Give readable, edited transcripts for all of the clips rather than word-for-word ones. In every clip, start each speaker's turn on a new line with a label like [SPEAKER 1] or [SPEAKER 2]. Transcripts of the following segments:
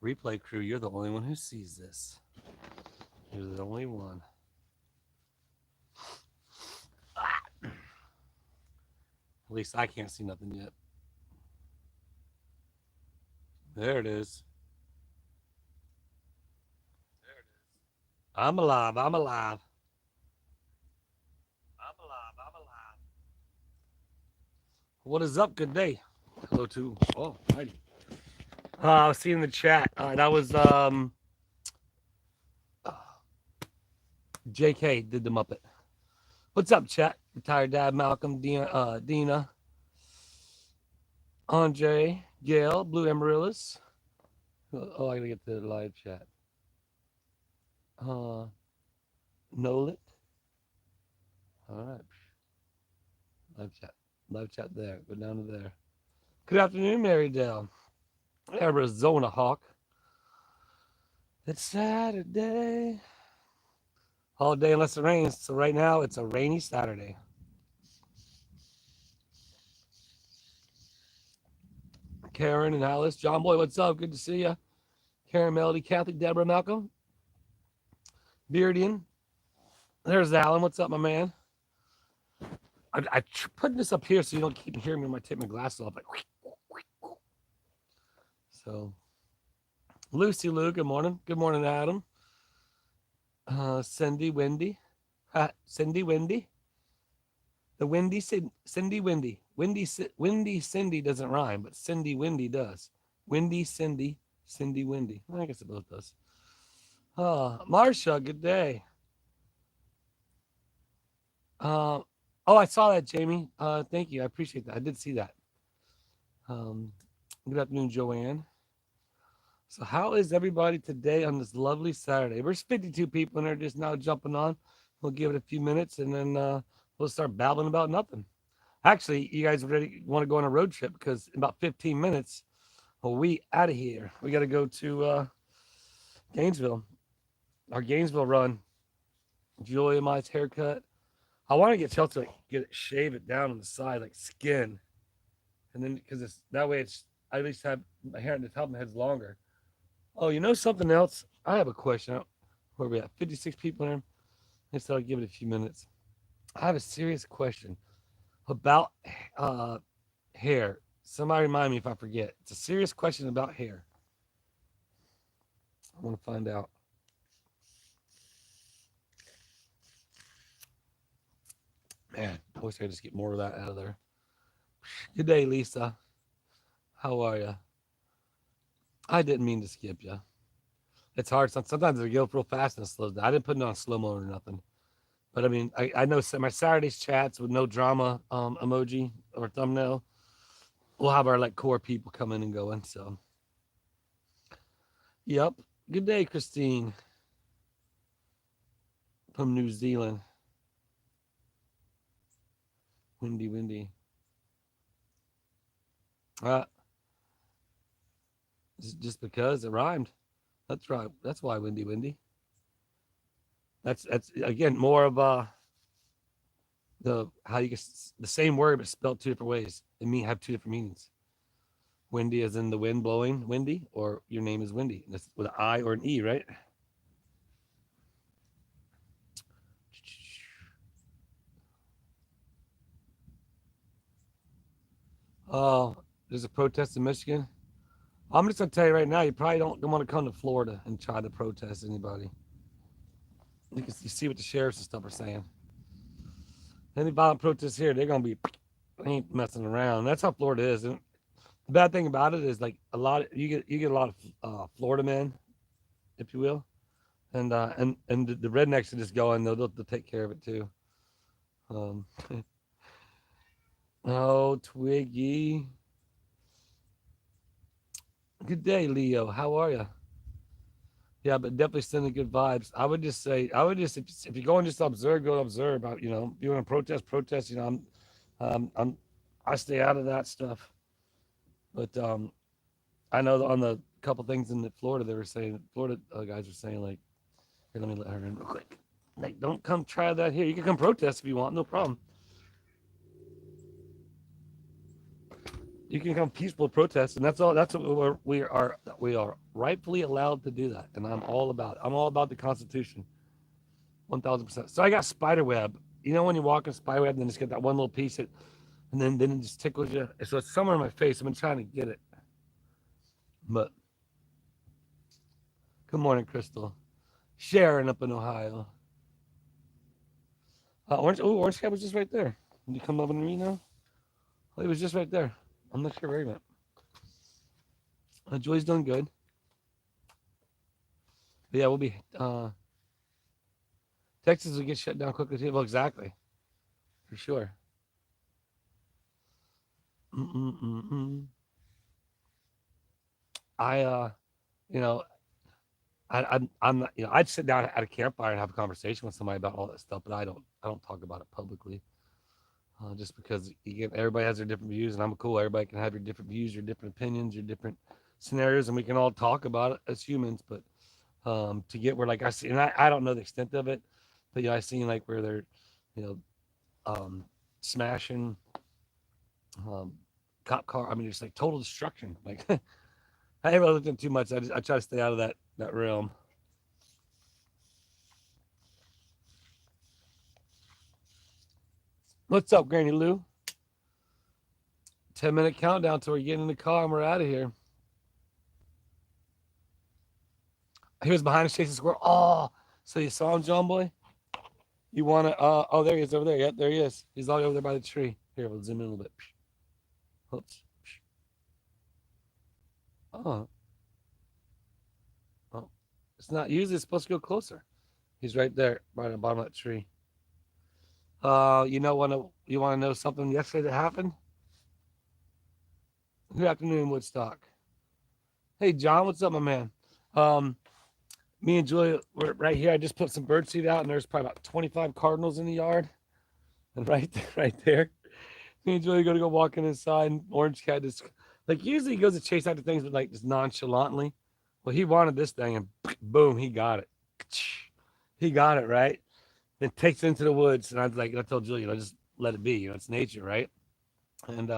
[SPEAKER 1] Replay crew, you're the only one who sees this. You're the only one. At least I can't see nothing yet. There it is. I'm alive. I'm alive. I'm alive. I'm alive. What is up? Good day. Hello to. Oh, righty. I was seeing the chat. That was JK did the Muppet. What's up, chat? Retired Dad, Malcolm, Dina, Andre, Gail, Blue Amaryllis. Oh, I gotta get to the live chat. Nolit. All right. Live chat. Live chat there. Go down to there. Good afternoon, Marydale. Arizona Hawk. It's Saturday. All day unless it rains. So right now it's a rainy Saturday. Karen and Alice. John Boy, what's up? Good to see you. Karen, Melody, Catholic, Deborah, Malcolm. Beardian. There's Alan. What's up, my man? I putting this up here so you don't keep hearing me when I take my glasses off. Like, so, Lucy Lou, good morning. Good morning, Adam. Cindy, Wendy. Cindy, Wendy. The Windy, Cindy, Windy. Windy, Cindy doesn't rhyme, but Cindy, Windy does. Windy, Cindy, Cindy, Windy. I guess it both does. Marsha, good day. Oh, I saw that, Jamie. Thank you. I appreciate that. I did see that. Good afternoon, Joanne. So how is everybody today on this lovely Saturday? There's 52 people in there just now jumping on. We'll give it a few minutes and then we'll start babbling about nothing. Actually, you guys ready want to go on a road trip because in about 15 minutes, we out of here. We got to go to Gainesville. Our Gainesville run. Julia, my haircut. I want to get Chelsea to shave it down on the side like skin, and then because it's that way I at least have my hair on the top of my head's longer. Oh, you know something else? I have a question. Where we at? 56 people in. Let's give it a few minutes. I have a serious question about hair. Somebody remind me if I forget. It's a serious question about hair. I want to find out. Man, I wish I could just get more of that out of there. Good day, Lisa. How are you? I didn't mean to skip you. It's hard. Sometimes I go real fast and it slows down. I didn't put it on slow mo or nothing. But I mean, I know my Saturday's chats with no drama emoji or thumbnail. We'll have our like core people coming and going. So, yep. Good day, Christine from New Zealand. Windy. Just because it rhymed. That's right. That's why windy. That's again more of the how you get the same word but spelled two different ways. It have two different meanings. Windy as in the wind blowing, windy, or your name is Windy. That's with an I or an E, right? Oh, there's a protest in Michigan. I'm just gonna tell you right now, you probably don't want to come to Florida and try to protest anybody. You see what the sheriffs and stuff are saying. Any violent protests here, they're gonna be ain't messing around. That's how Florida is. And the bad thing about it is like a lot of, you get a lot of Florida men, if you will, and the rednecks are just going. They'll take care of it too. Oh, Twiggy. Good day, Leo. How are you? Yeah, but definitely sending good vibes. I would just say, if you're going just to observe, go observe. You know, if you want to protest. You know, I stay out of that stuff. But I know on the couple things in Florida, they were saying, Florida guys were saying like, here, let me let her in real quick. Like, don't come try that here. You can come protest if you want, no problem. You can come peaceful protest, and that's all. That's what we are rightfully allowed to do that, and I'm all about it. I'm all about the Constitution, 1,000%. So I got spider web. You know when you walk in spider web, and then just get that one little piece, and then it just tickles you. So it's somewhere in my face. I've been trying to get it, but good morning, Crystal. Sharon up in Ohio. Orange Cab was just right there. Did you come up on me now? Oh, he was just right there. I'm not sure where he went. Joy's doing good. But yeah, we'll be. Texas will get shut down quickly too. Well, exactly, for sure. Mm-mm-mm-mm. I you know, I'm not, I'd sit down at a campfire and have a conversation with somebody about all that stuff, but I don't talk about it publicly, just because everybody has their different views, and I'm cool. Everybody can have your different views, your different opinions, your different scenarios, and we can all talk about it as humans. But to get where like I see, and I don't know the extent of it, but I seen like where they're, you know, smashing um, cop car. I mean, it's like total destruction. Like I haven't looked into too much. I try to stay out of that realm. What's up, Granny Lou? 10-minute countdown till we get in the car and we're out of here. He was behind us chasing squirrel. Oh, so you saw him, John Boy? You want to? Oh, there he is over there. Yep, there he is. He's all over there by the tree. Here, we'll zoom in a little bit. Oops. Oh, oh, it's not. Usually, it's supposed to go closer. He's right there, right at the bottom of that tree. You want to know something yesterday that happened? Good afternoon, Woodstock. Hey, John, what's up, my man? Um, Me and Julia were right here. I just put some bird seed out, and there's probably about 25 cardinals in the yard. And right there, me and Julia go walking inside, and Orange Cat just like usually he goes to chase after things, but like just nonchalantly. Well, he wanted this thing, and boom, he got it. He got it right. Then takes it into the woods, and I told Julia, just let it be. It's nature, right? And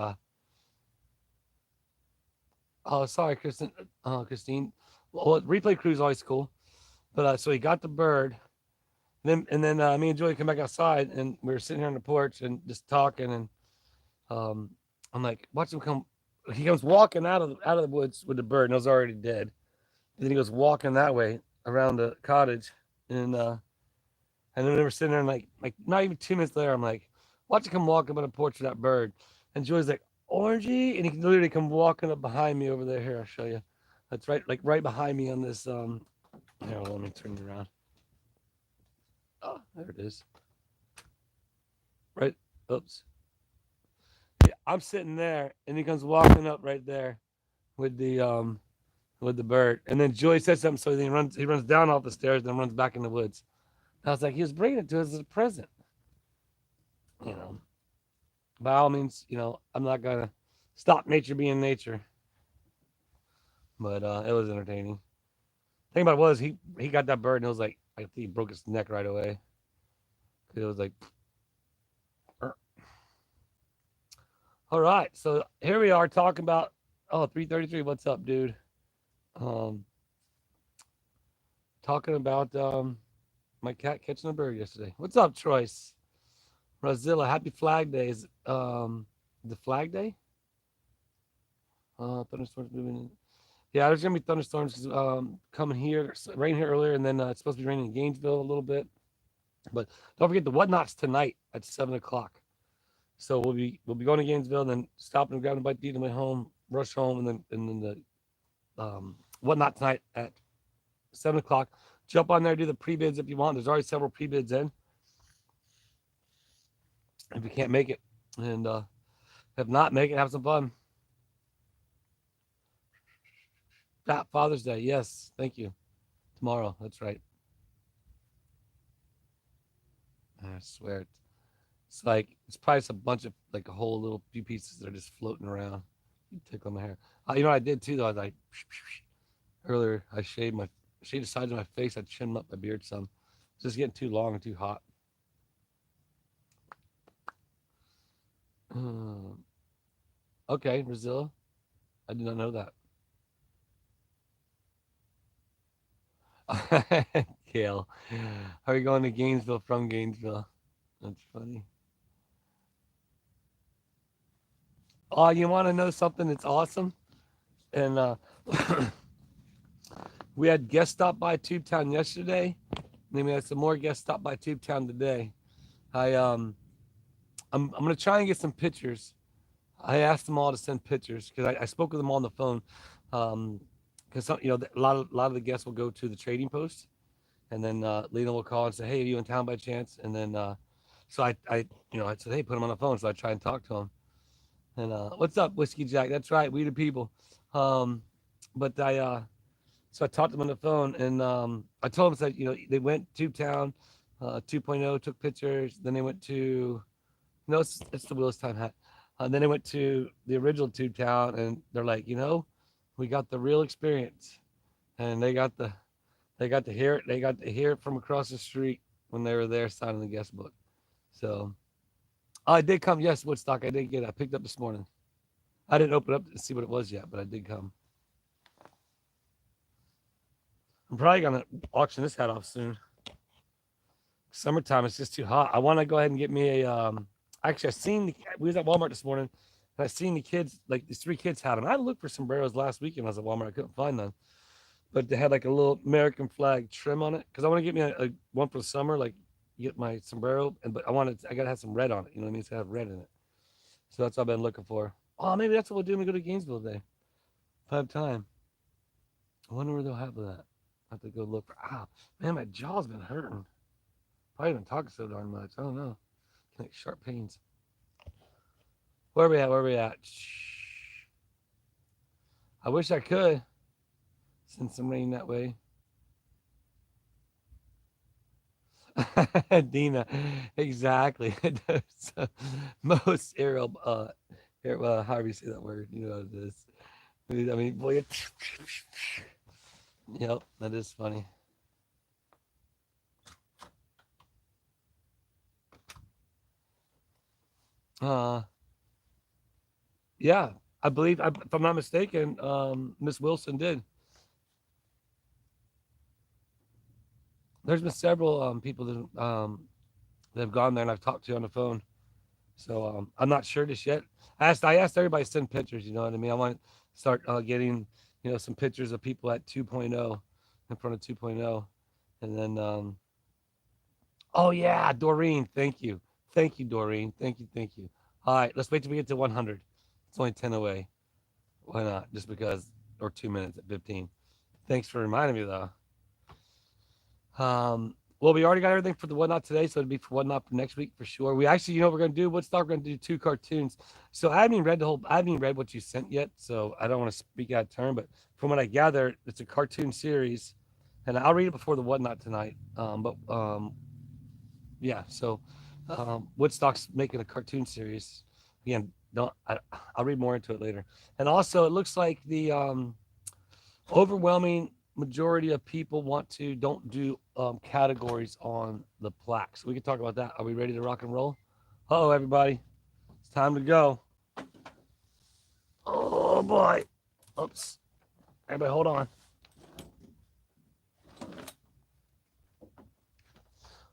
[SPEAKER 1] oh, sorry, Kristen, Christine. Well, replay crew is always cool, but so he got the bird. And then me and Julia come back outside, and we were sitting here on the porch and just talking, and um, I'm like, watch him come. He comes walking out of the woods with the bird, and it was already dead. And then he goes walking that way around the cottage, and then we were sitting there, and like not even 2 minutes later, I'm like, watch him come walking on the porch with that bird, and Julia's like, Orangey, and he can literally come walking up behind me over there. Here, I'll show you. That's right behind me on this. Here, let me turn it around. Oh, there it is. Right. Oops. Yeah, I'm sitting there, and he comes walking up right there with the bird, and then Joey says something, so he runs down off the stairs, and then runs back in the woods. And I was like, he was bringing it to us as a present, you know. By all means, I'm not gonna stop nature being nature, but it was entertaining. Thing about it was he got that bird, and it was like I think he broke his neck right away. It was like, all right, so here we are talking about 3:33. What's up, dude? Um, Talking about my cat catching a bird yesterday. What's up, Troyce? Rosilla, happy Flag Day. Is the Flag Day? Thunderstorms moving in. Yeah, there's gonna be thunderstorms coming here. There's rain here earlier, and then it's supposed to be raining in Gainesville a little bit. But don't forget the Whatnots tonight at 7 o'clock. So we'll be going to Gainesville, and then stopping and grabbing a bite to eat on the way home, rush home, and then the Whatnot tonight at 7 o'clock. Jump on there, do the pre-bids if you want. There's already several pre-bids in. If you can't make it, and if not, make it, have some fun. Fat Father's Day, yes, thank you. Tomorrow, that's right. I swear, it's like it's probably just a bunch of like a whole little few pieces that are just floating around. You tickle my hair. You know what I did too though. I was like earlier. I shaved the sides of my face. I trimmed up my beard some. It's just getting too long and too hot. Okay, Brazil. I did not know that. Kale. Are you going to Gainesville from Gainesville? That's funny. Oh, you want to know something that's awesome? And we had guests stop by Tubetown yesterday. And then we had some more guests stop by Tubetown today. I I'm gonna try and get some pictures. I asked them all to send pictures because I spoke with them on the phone. Because a lot of the guests will go to the trading post, and then Lena will call and say, "Hey, are you in town by chance?" And then so I said, "Hey, put them on the phone." So I try and talk to them. And what's up, Whiskey Jack? That's right, we the people. Um, but so I talked to them on the phone, and I told them that they went to town, 2.0, took pictures. Then they went to no, it's the Willis time hat. Then they went to the original Tube Town, and they're like, we got the real experience, and they got to hear it. They got to hear it from across the street when they were there signing the guest book. So I did come. Yes, Woodstock. I did get it. I picked up this morning. I didn't open it up to see what it was yet, but I did come. I'm probably gonna auction this hat off soon. Summertime, it's just too hot. I want to go ahead and get me a. Actually, we was at Walmart this morning, and I seen the kids, like these three kids had them. I looked for sombreros last weekend. I was at Walmart. I couldn't find none, but they had like a little American flag trim on it because I want to get me a one for the summer, like get my sombrero, but I gotta have some red on it. You know what I mean? It's gotta have red in it. So that's what I've been looking for. Oh, maybe that's what we'll do when we go to Gainesville today. If I have time. I wonder where they'll have that. I have to go look for. Man, my jaw's been hurting. Probably been talking so darn much. I don't know. Like sharp pains. Where are we at? Where are we at? Shh. I wish I could send some rain that way. Dina, exactly. Most aerial, however you say that word, you know what it is. I mean, boy, yep, that is funny. Uh, yeah, I believe, if I'm not mistaken, Miss Wilson did. There's been several people that have gone there, and I've talked to on the phone. So I'm not sure just yet. I asked everybody to send pictures. You know what I mean? I want to start getting some pictures of people at 2.0 in front of 2.0, and then oh yeah, Doreen, thank you, Doreen, thank you. All right, let's wait till we get to 100. It's only 10 away. Why not? Just because, or 2 minutes at 15. Thanks for reminding me though. Well, we already got everything for the whatnot today, so it'll be for whatnot for next week for sure. We actually, what we're gonna do? Woodstock, we're gonna do two cartoons. So I haven't even read what you sent yet, so I don't want to speak out of turn. But from what I gather, it's a cartoon series, and I'll read it before the whatnot tonight. But yeah, so Woodstock's making a cartoon series. Again, don't I'll read more into it later. And also, it looks like the overwhelming majority of people don't do categories on the plaques. We can talk about that. Are we ready to rock and roll? Hello, everybody. It's time to go. Oh boy. Oops. Everybody, hold on.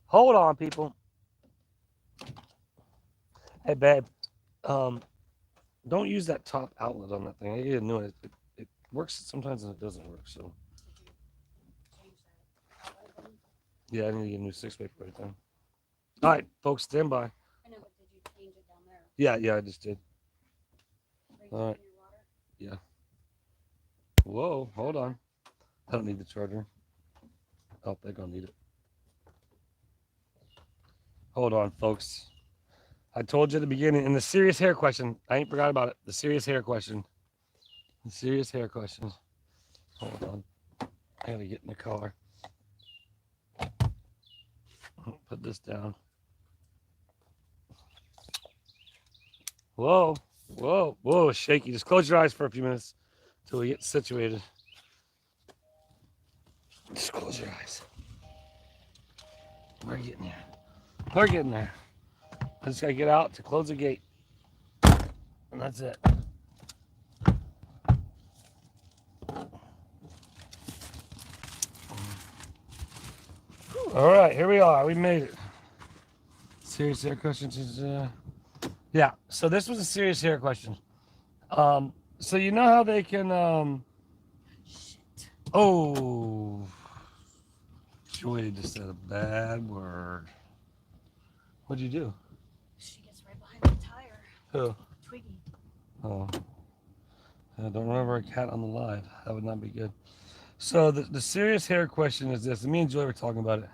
[SPEAKER 1] Hold on, people. Hey, babe. Um, don't use that top outlet on that thing. I didn't know it works sometimes and it doesn't work. So yeah, I need to get a new 6-way for it then. All right, folks, stand by. Yeah, I just did. All right. Yeah. Whoa, hold on. I don't need the charger. Oh, they're gonna need it. Hold on, folks. I told you at the beginning, and the serious hair question. I ain't forgot about it. The serious hair question. The serious hair question. Hold on. I gotta get in the car. Put this down. Whoa, whoa, shaky. Just close your eyes for a few minutes until we get situated. Just close your eyes. We're getting there. We're getting there. I just gotta get out to close the gate. And that's it. All right, here we are. We made it. Serious hair questions is yeah. So this was a serious hair question. So you know how they can
[SPEAKER 2] Shit.
[SPEAKER 1] oh, Joy just said a bad word. What'd you do?
[SPEAKER 2] She gets right behind the tire.
[SPEAKER 1] Who?
[SPEAKER 2] Twiggy.
[SPEAKER 1] Oh, I don't remember a cat on the live. That would not be good. So the serious hair question is this. And me and Joy were talking about it,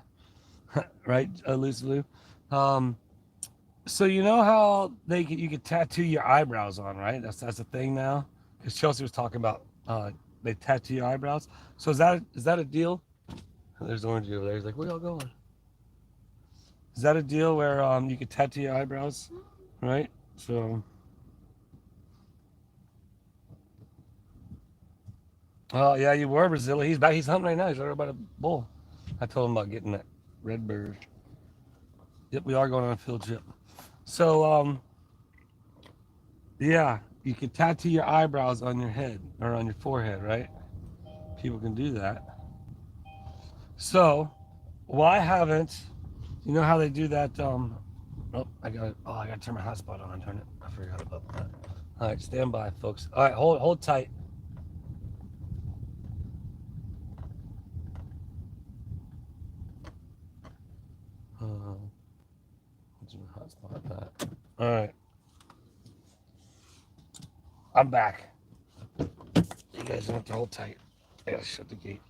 [SPEAKER 1] right, Loose Lou? Um, so you know how you could tattoo your eyebrows on, right? That's a thing now. Because Chelsea was talking about they tattoo your eyebrows. So is that a deal? There's Orange over there. He's like, where y'all going? Is that a deal where you could tattoo your eyebrows, right? So, oh yeah, you were Brazil. He's back. He's hunting right now. He's right about a bull. I told him about getting that red bird. Yep, we are going on a field trip. So, yeah, you can tattoo your eyebrows on your head or on your forehead, right? People can do that. So, why haven't you know how they do that? I gotta turn my hotspot on. Turn it. I forgot about that. All right, stand by, folks. All right, hold tight. What's my hotspot at? All right, I'm back. You guys have to hold tight. I gotta shut the gate.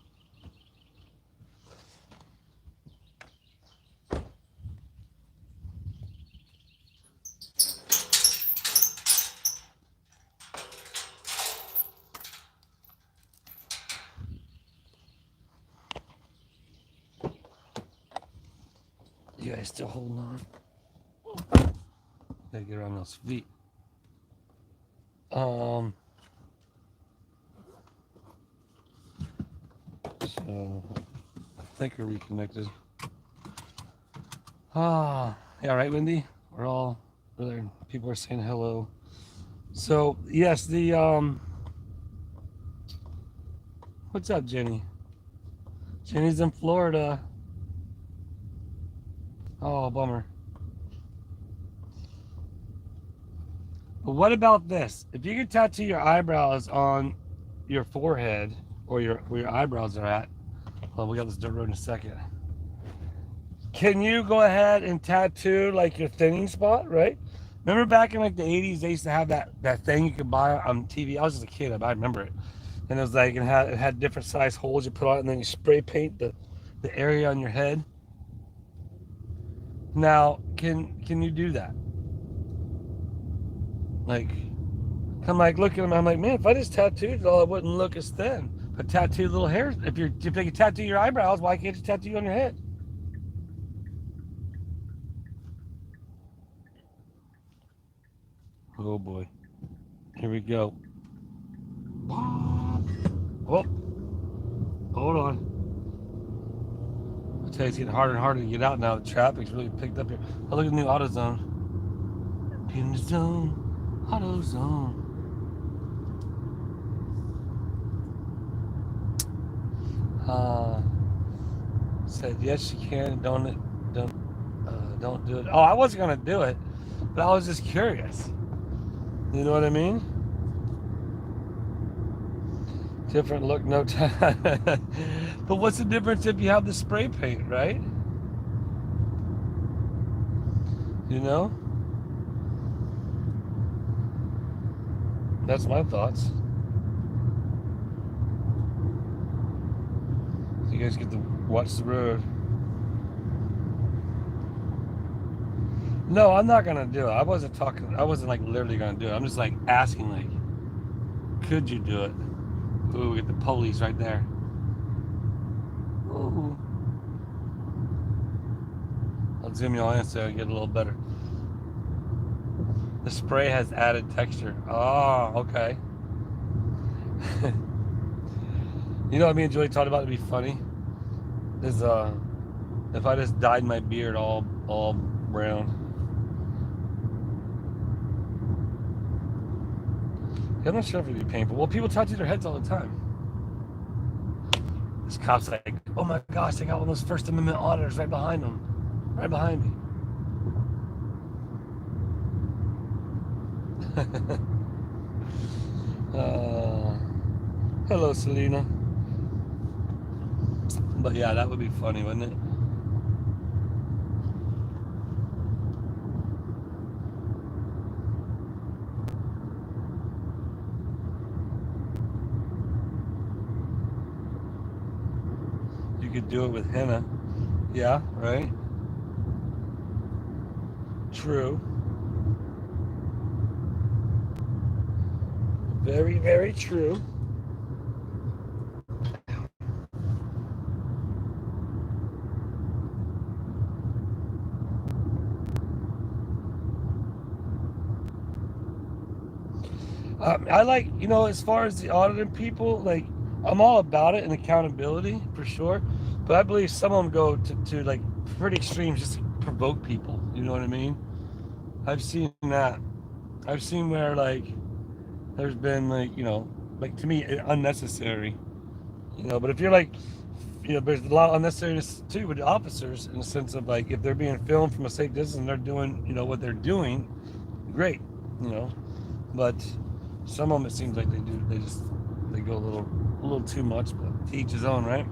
[SPEAKER 1] You guys still holding on? Gotta get around those feet. So I think we're reconnected. Yeah, right, Wendy. We're all there. People are saying hello. So yes, what's up, Jenny? Jenny's in Florida. Oh, bummer. But what about this? If you could tattoo your eyebrows on your forehead or where your eyebrows are at, well, we got this dirt road in a second. Can you go ahead and tattoo like your thinning spot, right? Remember back in like the 80s, they used to have that thing you could buy on TV. I was just a kid, I remember it. And it was like it had different size holes you put on it, and then you spray paint the area on your head. Now, can you do that? Like, I'm like looking at him, I'm like, man, if I just tattooed it all, it wouldn't look as thin. But tattoo little hairs. If they could tattoo your eyebrows, why can't you tattoo you on your head? Oh boy. Here we go. Oh, hold on. I tell you, it's getting harder and harder to get out now. The traffic's really picked up here. Oh, look at the new auto zone. In the zone, auto zone. Said yes, you can. Don't do it. Oh, I wasn't gonna do it, but I was just curious. You know what I mean? Different look, no time. But what's the difference if you have the spray paint, right? You know? That's my thoughts. So you guys get to watch the road. No, I'm not gonna do it. I wasn't like literally gonna do it. I'm just like asking, like, could you do it? Ooh, we get the police right there. Ooh. I'll zoom you all in so I get a little better. The spray has added texture. Oh, okay. You know what me and Joey talked about to be funny? Is if I just dyed my beard all brown. I'm not sure if it'd be painful. Well, people tattoo their heads all the time. This cop's like, oh my gosh, they got one of those First Amendment auditors right behind them, right behind me. Hello, Selena. But yeah, that would be funny, wouldn't it? You could do it with henna. Yeah, right? True. Very, very true. I like, as far as the auditing people, like, I'm all about it and accountability for sure. But I believe some of them go to like pretty extremes just to provoke people. You know what I mean? I've seen that. I've seen where, like, there's been, like, like, to me, unnecessary. But if you're like, there's a lot of unnecessariness too with the officers in the sense of, like, if they're being filmed from a safe distance and they're doing, what they're doing, great, you know. But some of them, it seems like they go a little too much. But to each his own, right?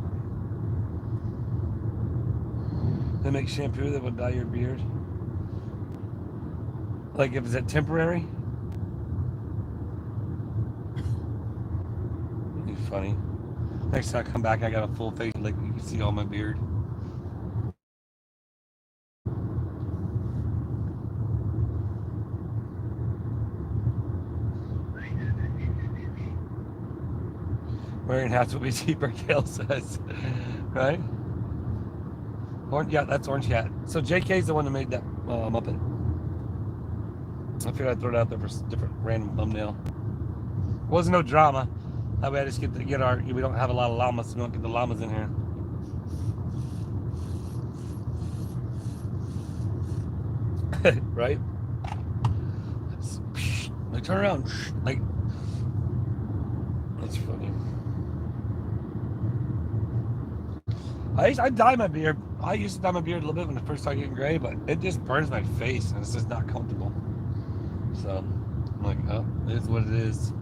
[SPEAKER 1] They make shampoo that would dye your beard. Like, if it's temporary, it'd be funny. Next time I come back, I got a full face, like, you can see all my beard. Wearing hats will be cheaper, Gail says. Right? Yeah, that's Orange Cat. So JK's the one that made that Muppet. I figured I'd throw it out there for different random thumbnail. Wasn't no drama. That way I just get our. We don't have a lot of llamas, so we don't get the llamas in here. Right? Like, turn around. Like, that's funny. I dye my beard. I used to dye my beard a little bit when it first started getting gray, but it just burns my face and it's just not comfortable. So I'm like, oh, it is what it is.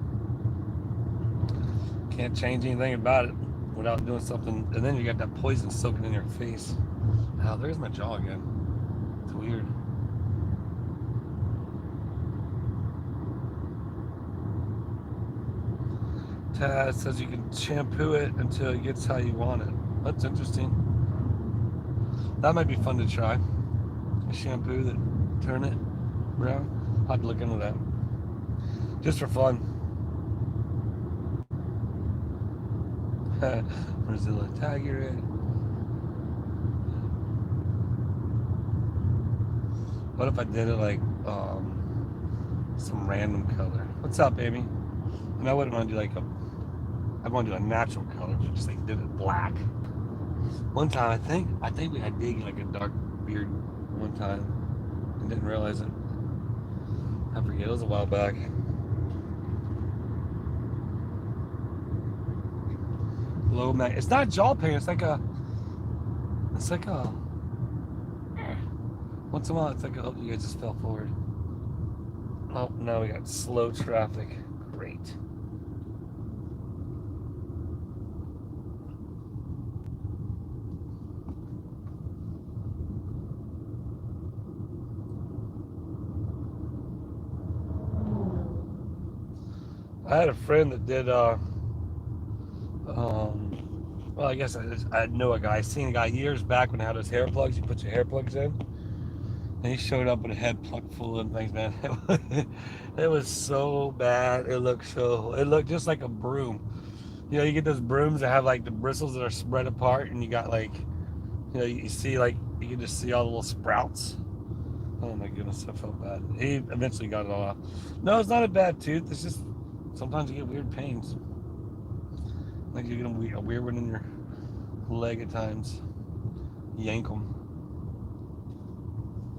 [SPEAKER 1] Can't change anything about it without doing something. And then you got that poison soaking in your face. Oh, there's my jaw again. It's weird. Taz says you can shampoo it until it gets how you want it. That's interesting. That might be fun to try. A shampoo that turn it brown. I'd look into that. Just for fun. Brazilla Tiger it. What if I did it like some random color? What's up, Amy? And I wouldn't want to do I'd want to do a natural color, but just like did it black. One time, I think we had Dig like a dark beard one time and didn't realize it. I forget, it was a while back. Low mag. It's not jaw pain. It's like a. Once in a while, it's like oh, you guys just fell forward. Oh, now we got slow traffic. Great. I had a friend that did well, I guess I know a guy. I seen a guy years back when I had his hair plugs. You put your hair plugs in, and he showed up with a head plug full of things, man. It was so bad. It looked just like a broom. You get those brooms that have like the bristles that are spread apart, and you got like, you see, like, you can just see all the little sprouts. Oh my goodness, I felt bad. He eventually got it all off. No, it's not a bad tooth. It's just sometimes you get weird pains. Like you get a weird one in your leg at times. Yank them.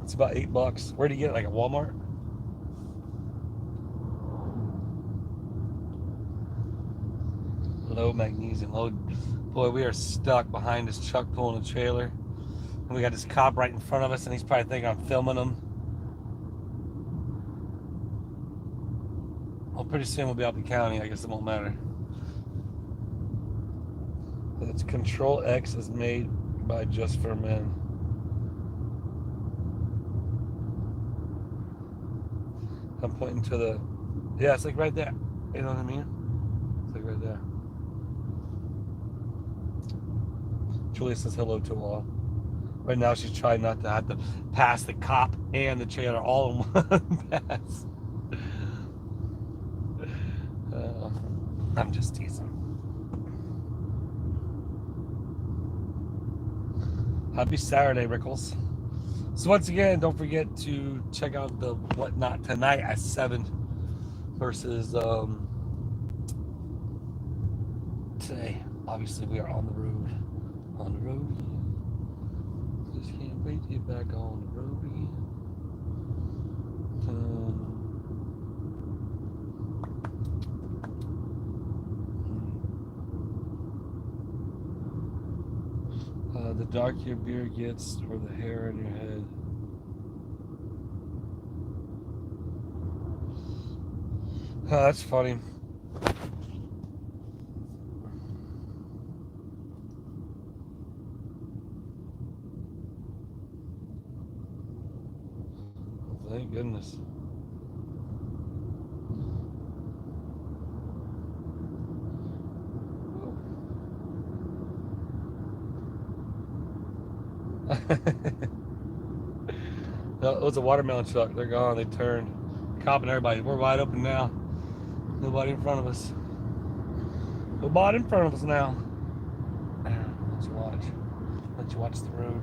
[SPEAKER 1] It's about $8. Where do you get it? Like at Walmart? Low magnesium, low Boy, we are stuck behind this truck pulling a trailer. And we got this cop right in front of us, and he's probably thinking I'm filming him. Well, pretty soon we'll be out the county. I guess it won't matter. It's Control X is made by Just for Men. I'm pointing to the, yeah, it's like right there. You know what I mean? It's like right there. Julia says hello to all. Right now she's trying not to have to pass the cop and the trailer all in one pass. I'm just teasing. Happy Saturday, Rickles. So once again, don't forget to check out the Whatnot tonight at 7 versus today. Obviously, we are on the road. On the road again. Just can't wait to get back on the road again. The darker your beer gets, or the hair on your head. Oh, that's funny. Thank goodness. No, it was a watermelon truck. They're gone. They turned. Copping everybody. We're wide open now. Nobody in front of us. Nobody in front of us now. Let you watch. Let you watch the road.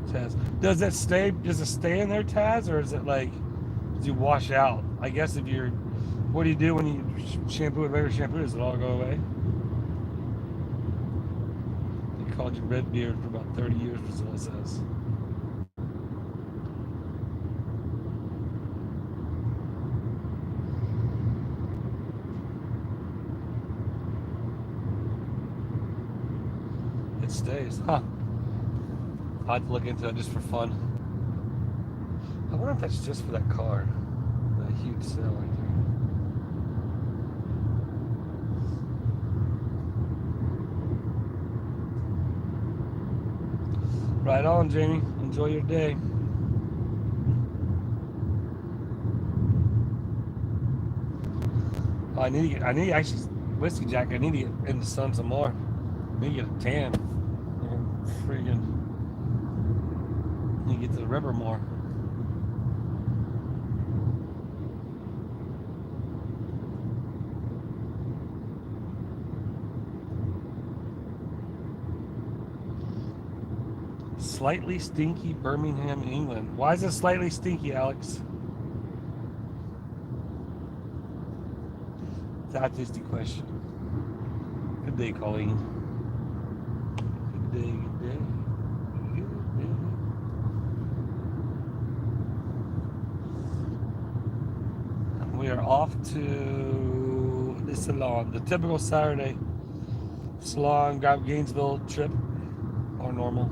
[SPEAKER 1] Taz. Does it stay in there, Taz, or is it like, does you wash out? I guess if you're, what do you do when you shampoo with regular shampoo? Does it all go away? They called you red beard for about 30 years, Priscilla says. It stays, huh? I'll have to look into it just for fun. I wonder if that's just for that car. That huge sale right there. Right on, Jamie. Enjoy your day. I need to actually, Whiskey Jack, I need to get in the sun some more. I need to get a tan. Freaking. You get to the river more. Slightly stinky Birmingham, England. Why is it slightly stinky, Alex? That's just the question. Good day, Colleen. Good day, good day. Good day. We are off to the salon. The typical Saturday salon, grab Gainesville trip, or normal.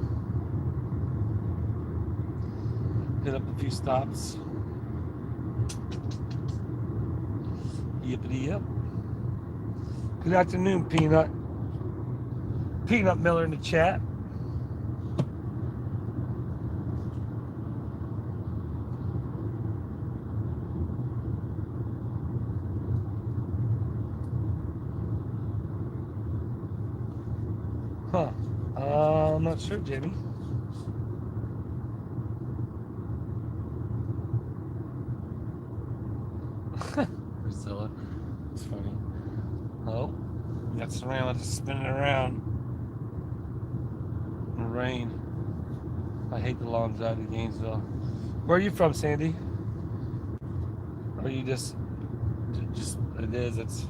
[SPEAKER 1] Hit up a few stops. Yippity yip. Good afternoon, Peanut. Peanut Miller in the chat. Huh. I'm not sure, Jamie. Priscilla. It's funny. Oh, got Serena just spinning around in the rain. I hate the long drive to Gainesville. Where are you from, Sandy? Or you just it is, it's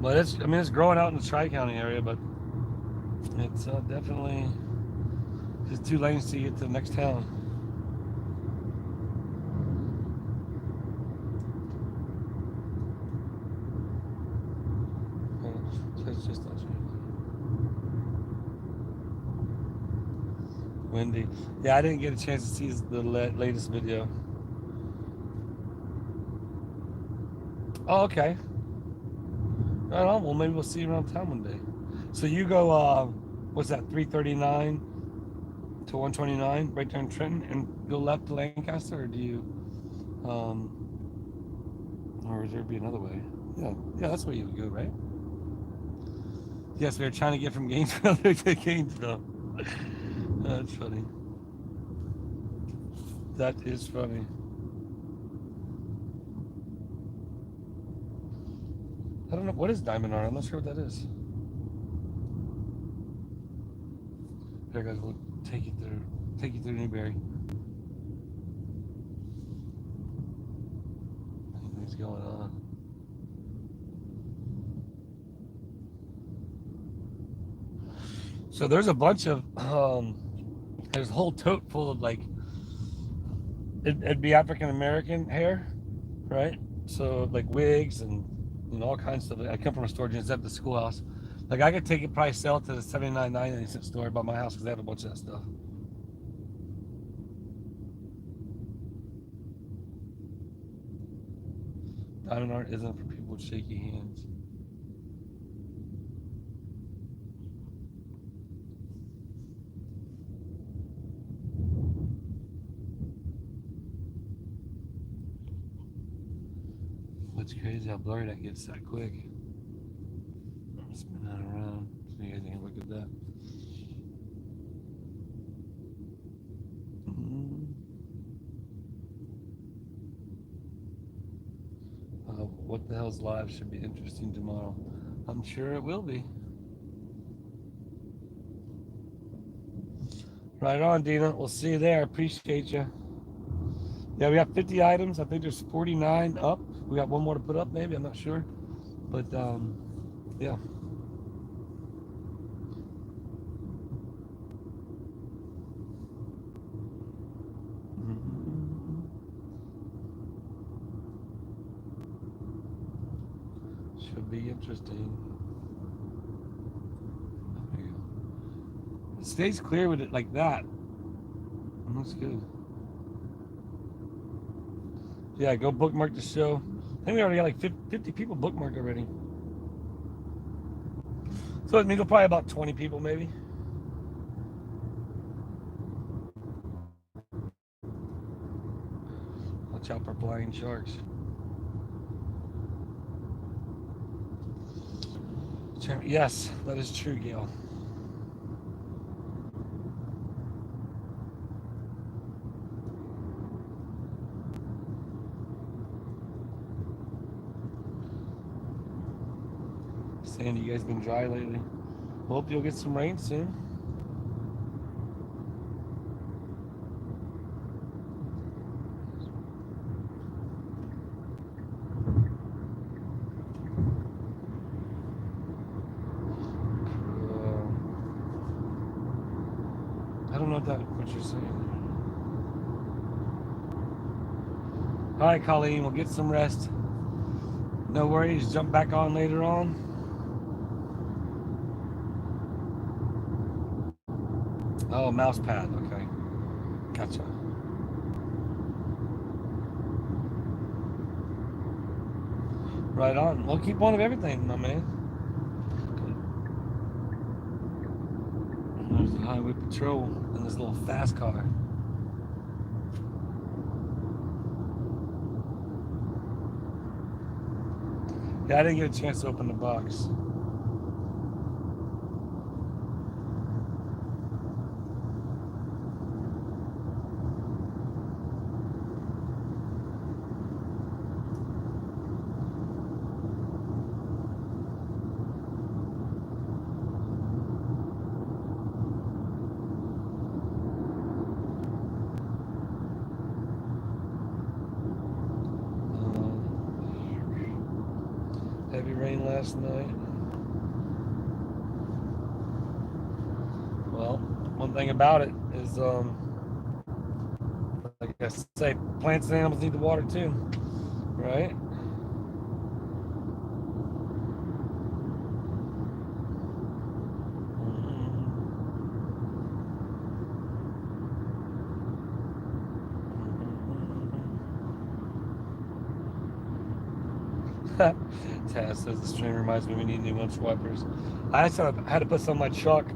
[SPEAKER 1] But it's, I mean, it's growing out in the Tri-County area, but it's definitely just 2 lanes to get to the next town. So it's just windy. Yeah, I didn't get a chance to see the latest video. Oh, okay. Right on. Well, maybe we'll see you around town one day. So you go, what's that, 339 to 129, right there in Trenton, and go left to Lancaster, or do you, or would there be another way? Yeah, yeah, that's where you would go, right? Yes, we were trying to get from Gainesville to Gainesville. That's funny. That is funny. I don't know, what is Diamond R? I'm not sure what that is. Here, guys, we'll take you through Newberry. Anything's going on. So there's a bunch of, there's a whole tote full of like, it'd be African American hair, right? So like wigs and all kinds of stuff. I come from a store just at the schoolhouse. Like I could take it, probably sell it to the 79.99 store by my house because they have a bunch of that stuff. Diamond art isn't for people with shaky hands. It's crazy how blurry that gets that quick. Spin that around so you guys can look at that. What the hell's live should be interesting tomorrow. I'm sure it will be. Right on, Dina. We'll see you there. Appreciate you. Yeah, we got 50 items. I think there's 49 up. We got one more to put up, maybe. I'm not sure. But, yeah. Should be interesting. There you go. It stays clear with it like that. That's good. Yeah, go bookmark the show. I think we already got like 50 people bookmarked already. So it means probably about 20 people maybe. Watch out for flying sharks. Yes, that is true, Gail. Sandy, you guys been dry lately? Hope you'll get some rain soon. I don't know what you're saying. All right, Colleen, we'll get some rest. No worries, jump back on later on. Oh, mouse pad, okay. Gotcha. Right on. Well, keep one of everything, my man. There's the highway patrol and this little fast car. Yeah, I didn't get a chance to open the box. Heavy rain last night. Well, one thing about it is, like I say, plants and animals need the water too, right? Taz says the stream reminds me we need new windshield wipers. I had to put some on my truck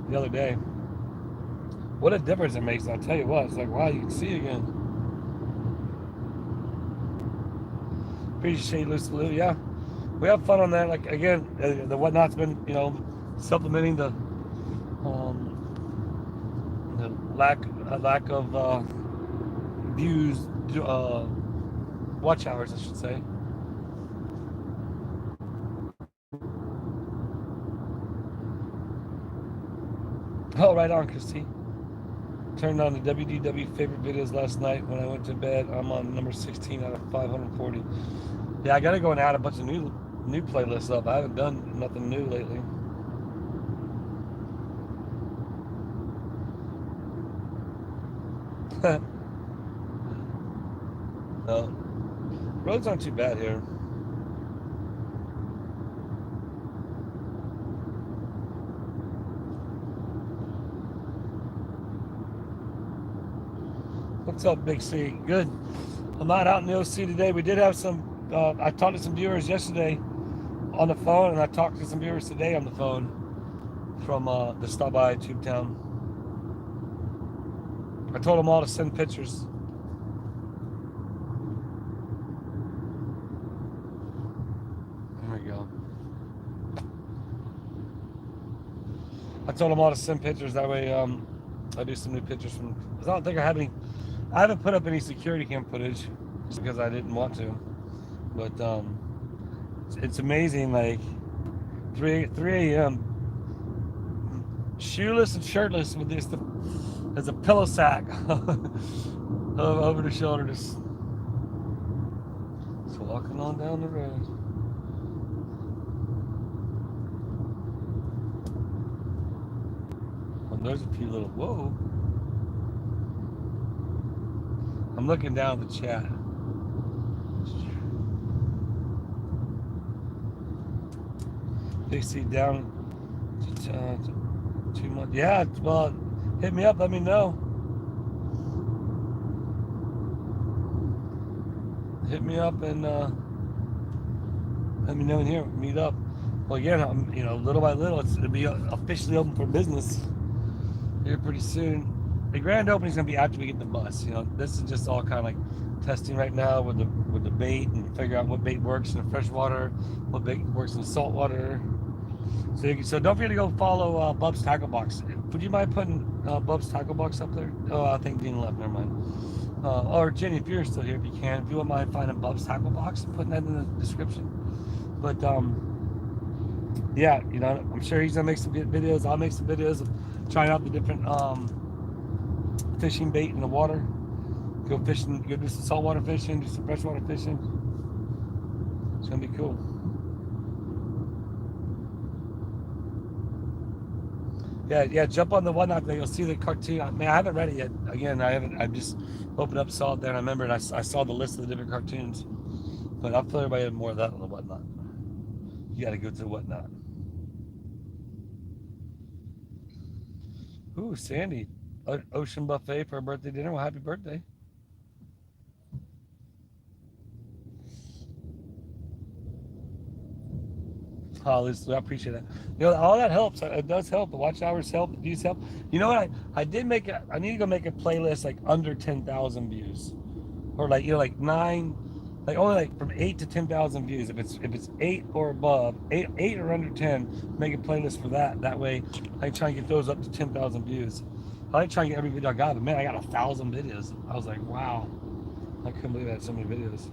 [SPEAKER 1] the other day. What a difference it makes! I'll tell you what. It's like, wow, you can see again. Appreciate Lucy Lou. Yeah, we have fun on that. Like again, the whatnot's been supplementing the lack of views, watch hours, I should say. Oh, right on, Christy. Turned on the WDW favorite videos last night when I went to bed. I'm on number 16 out of 540. Yeah, I gotta go and add a bunch of new playlists up. I haven't done nothing new lately. No, roads aren't too bad here. What's up, Big C? Good. I'm not out in the OC today. We did have some, I talked to some viewers yesterday on the phone, and I talked to some viewers today on the phone from the stop by Tubetown. I told them all to send pictures. There we go. I told them all to send pictures. That way, I do some new pictures from. I don't think I have any. I haven't put up any security cam footage just because I didn't want to. But it's amazing. Like 3 a.m. shoeless and shirtless with this as a pillow sack over the shoulder, just walking on down the road. Well, there's a few little whoa. I'm looking down at the chat. They see down to 2 months. Yeah, well, hit me up. Let me know. Hit me up and let me know in here. Meet up. Well, again, little by little, it'll be officially open for business here pretty soon. The grand opening is gonna be after we get the bus. This is just all kind of like testing right now with the bait and figure out what bait works in the fresh water, what bait works in the salt water. So don't forget to go follow Bub's Tackle Box. Would you mind putting Bub's Tackle Box up there? Oh, I think Dean left. Never mind. Or Jenny, if you're still here, if you can, if you wouldn't mind finding Bub's Tackle Box and putting that in the description. But yeah, I'm sure he's gonna make some videos. I'll make some videos of trying out the different fishing bait in the water. Go fishing, go do some saltwater fishing, do some freshwater fishing. It's gonna be cool. Yeah, jump on the whatnot thing. You'll see the cartoon. I haven't read it yet. Again, I've just opened up, saw it there, and I remember, and I saw the list of the different cartoons. But I'll tell everybody more of that on the whatnot. You got to go to the whatnot. Ooh, Sandy, Ocean Buffet for a birthday dinner. Well, happy birthday. Oh, I appreciate that. All that helps. It does help. The watch hours help. The views help. You know what? I did make it. I need to go make a playlist like under 10,000 views, or like like 9, like only like from 8 to 10,000 views. If it's 8 or above, 8 or under 10, make a playlist for that. That way, I can try and get those up to 10,000 views. I like trying to get every video I got, but man, I got 1,000 videos. I was like, wow, I couldn't believe I had so many videos.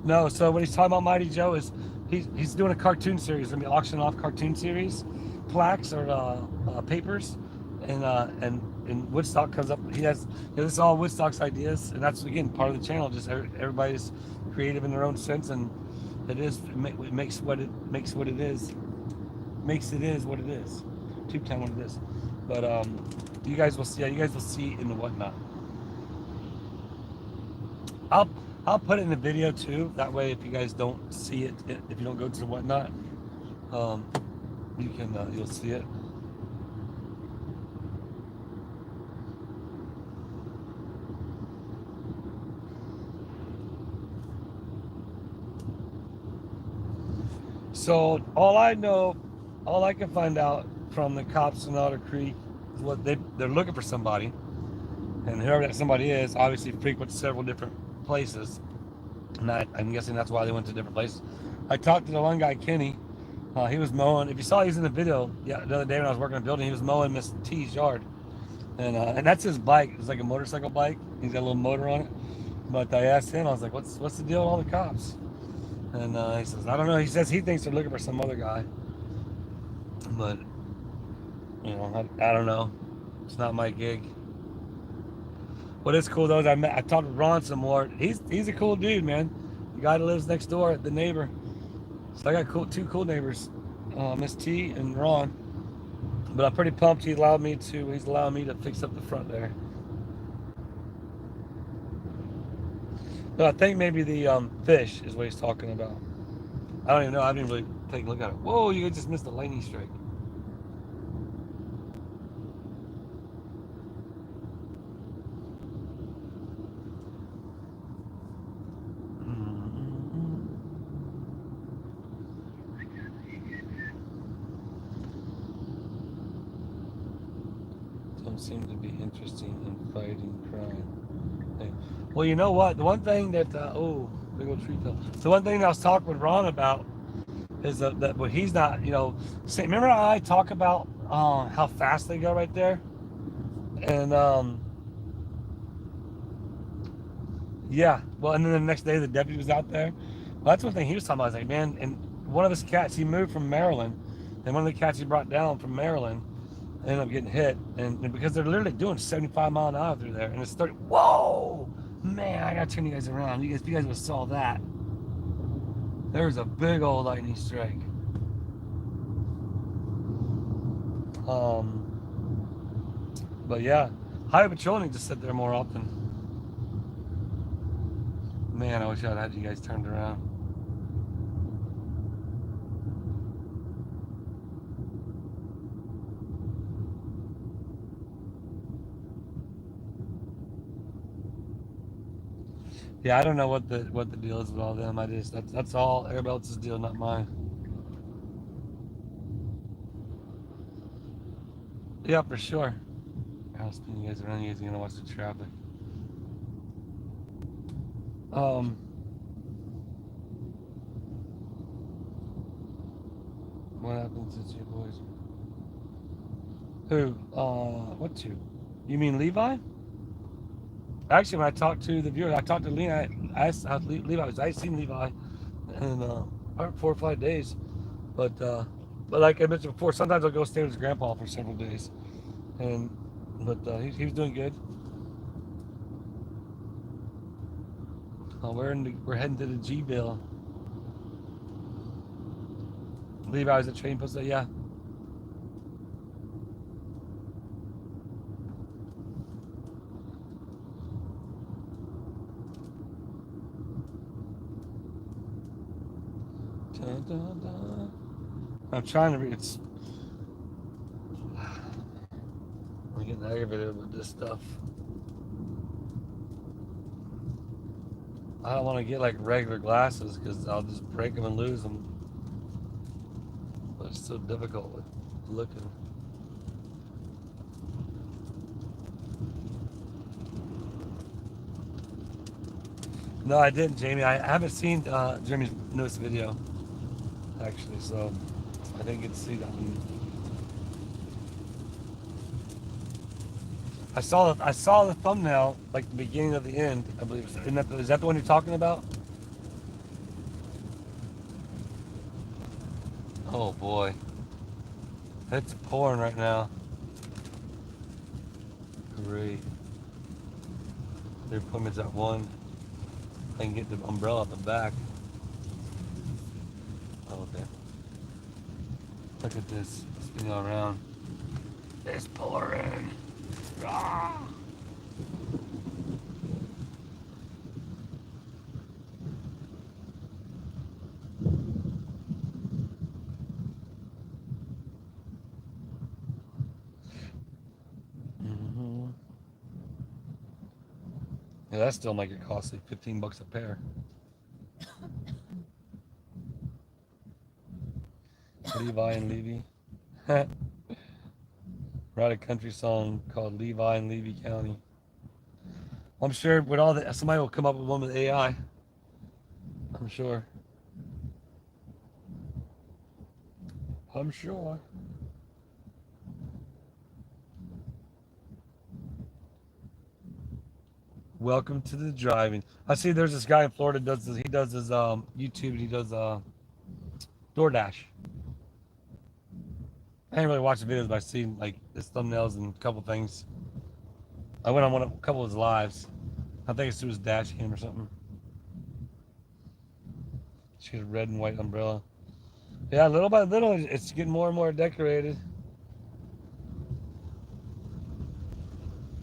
[SPEAKER 1] No, so what he's talking about, Mighty Joe, is he's doing a cartoon series. He's gonna be auctioning off cartoon series, plaques or papers, and Woodstock comes up. He has, this is all Woodstock's ideas, and that's again part of the channel. Just everybody's creative in their own sense, and it makes what it is. Makes it is what it is. Tubetown what it is. But you guys will see. Yeah, you guys will see in the whatnot. I'll put it in the video too. That way, if you guys don't see it, if you don't go to the whatnot, you can you'll see it. So all I can find out from the cops in Otter Creek is what they're looking for somebody, and whoever that somebody is obviously frequents several different places, and I'm guessing that's why they went to different places. I talked to the one guy, Kenny. He was mowing. If you saw, he was in the video. Yeah, the other day when I was working in the building, he was mowing Miss T's yard, and that's his bike. It's like a motorcycle bike. He's got a little motor on it. But I asked him, I was like, "What's the deal with all the cops?" And he says, "I don't know." He says he thinks they're looking for some other guy, but I don't know. It's not my gig. What is cool though is I talked to Ron some more. He's a cool dude, man. The guy that lives next door, the neighbor. So I got two cool neighbors, Miss T and Ron. But I'm pretty pumped. He's allowed me to fix up the front there. But I think maybe the fish is what he's talking about. I don't even know. I didn't really take a look at it. Whoa, you just missed a lightning strike. Don't seem to be interested in fighting crime. Hey. Well, you know what? The one thing that big old tree fell. The one thing that I was talking with Ron about is that what he's not, remember how I talk about how fast they go right there, and yeah. Well, and then the next day the deputy was out there. Well, that's one thing he was talking about. I was like, man, and one of his cats, he moved from Maryland, and one of the cats he brought down from Maryland ended up getting hit, and because they're literally doing 75 mile an hour through there, and it's 30. Whoa, man, I gotta turn you guys around. You guys would have saw that. There's a big old lightning strike. But yeah, highway patrol needs to sit there more often. Man, I wish I'd had you guys turned around. Yeah, I don't know what the deal is with all them. That's all everybody else's deal, not mine. Yeah, for sure. I'll spin you guys around. You guys are gonna watch the traffic. What happens to you boys? Who? What two? You mean Levi? Actually, when I talked to the viewer, I talked to Lena. I asked how Levi was. I seen Levi in 4 or 5 days, but like I mentioned before, sometimes I'll go stay with his grandpa for several days, but he was doing good. We're heading to the G-Bill. Levi was at train post. Yeah. Dun, dun, dun. I'm trying to read. I'm getting aggravated with this stuff. I don't want to get like regular glasses because I'll just break them and lose them. But it's so difficult with looking. No, I didn't, Jamie. I haven't seen Jeremy's newest video, actually, so I didn't get to see that one. I saw the thumbnail, like the beginning of the end, I believe. Is that the one you're talking about? Oh boy, it's pouring right now. great. Their appointment's at 1. I can get the umbrella at the back. Oh, okay. Look at this. Spinning all around. It's pouring. Ah! Mm-hmm. Yeah, that still might get costly. $15 a pair. Levi and Levy. Write a country song called Levi and Levy County. I'm sure with all that, somebody will come up with one with AI. I'm sure. I'm sure. Welcome to the driving. I see there's this guy in Florida does this, he does his YouTube and he does DoorDash. I didn't really watch the videos, but I seen like his thumbnails and a couple things. I went on a couple of his lives. I think it's through his dash cam or something. She has a red and white umbrella. Yeah, little by little, it's getting more and more decorated.